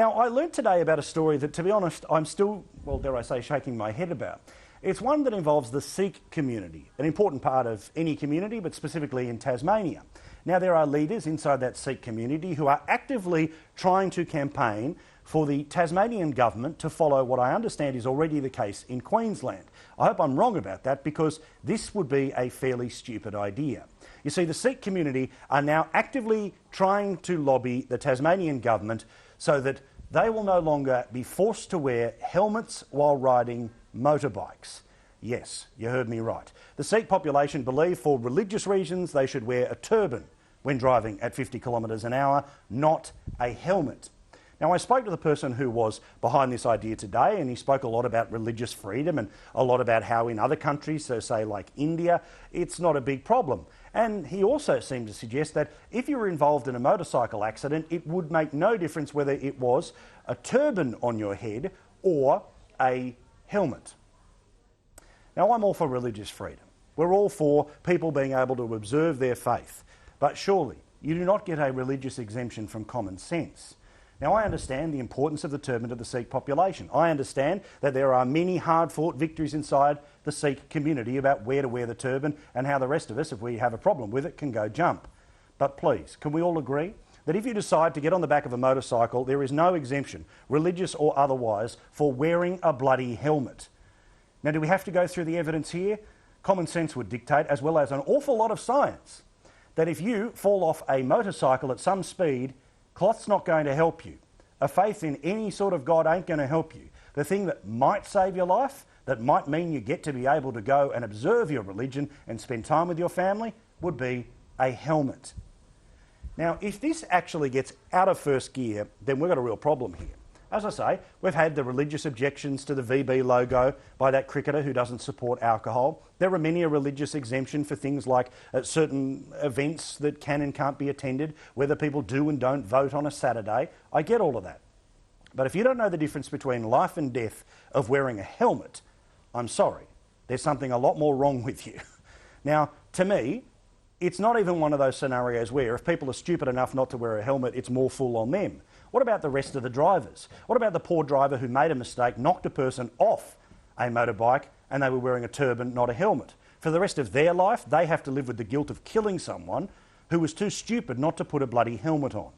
Now, I learnt today about a story that, to be honest, I'm still, well, dare I say, shaking my head about. It's one that involves the Sikh community, an important part of any community, but specifically in Tasmania. Now, there are leaders inside that Sikh community who are actively trying to campaign for the Tasmanian government to follow what I understand is already the case in Queensland. I hope I'm wrong about that, because this would be a fairly stupid idea. You see, the Sikh community are now actively trying to lobby the Tasmanian government so that they will no longer be forced to wear helmets while riding motorbikes. Yes, you heard me right. The Sikh population believe for religious reasons they should wear a turban when driving at 50 kilometres an hour, not a helmet. Now, I spoke to the person who was behind this idea today, and he spoke a lot about religious freedom and a lot about how in other countries, so say like India, it's not a big problem. And he also seemed to suggest that if you were involved in a motorcycle accident, it would make no difference whether it was a turban on your head or a helmet. Now, I'm all for religious freedom. We're all for people being able to observe their faith. But surely, you do not get a religious exemption from common sense. Now, I understand the importance of the turban to the Sikh population. I understand that there are many hard-fought victories inside the Sikh community about where to wear the turban and how the rest of us, if we have a problem with it, can go jump. But please, can we all agree that if you decide to get on the back of a motorcycle, there is no exemption, religious or otherwise, for wearing a bloody helmet? Now, do we have to go through the evidence here? Common sense would dictate, as well as an awful lot of science, that if you fall off a motorcycle at some speed, cloth's not going to help you. A faith in any sort of God ain't going to help you. The thing that might save your life, that might mean you get to be able to go and observe your religion and spend time with your family, would be a helmet. Now, if this actually gets out of first gear, then we've got a real problem here. As I say, we've had the religious objections to the VB logo by that cricketer who doesn't support alcohol. There are many a religious exemption for things like certain events that can and can't be attended, whether people do and don't vote on a Saturday. I get all of that. But if you don't know the difference between life and death of wearing a helmet, I'm sorry, there's something a lot more wrong with you. Now, to me, it's not even one of those scenarios where if people are stupid enough not to wear a helmet, it's more fool on them. What about the rest of the drivers? What about the poor driver who made a mistake, knocked a person off a motorbike, and they were wearing a turban, not a helmet? For the rest of their life, they have to live with the guilt of killing someone who was too stupid not to put a bloody helmet on.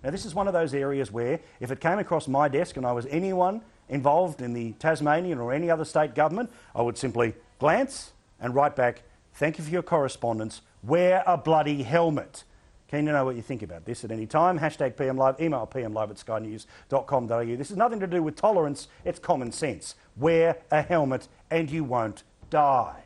Now, this is one of those areas where, if it came across my desk and I was anyone involved in the Tasmanian or any other state government, I would simply glance and write back, "Thank you for your correspondence. Wear a bloody helmet." Keen to know what you think about this at any time. Hashtag PM Live, email pmlive@skynews.com.au. This has nothing to do with tolerance, it's common sense. Wear a helmet and you won't die.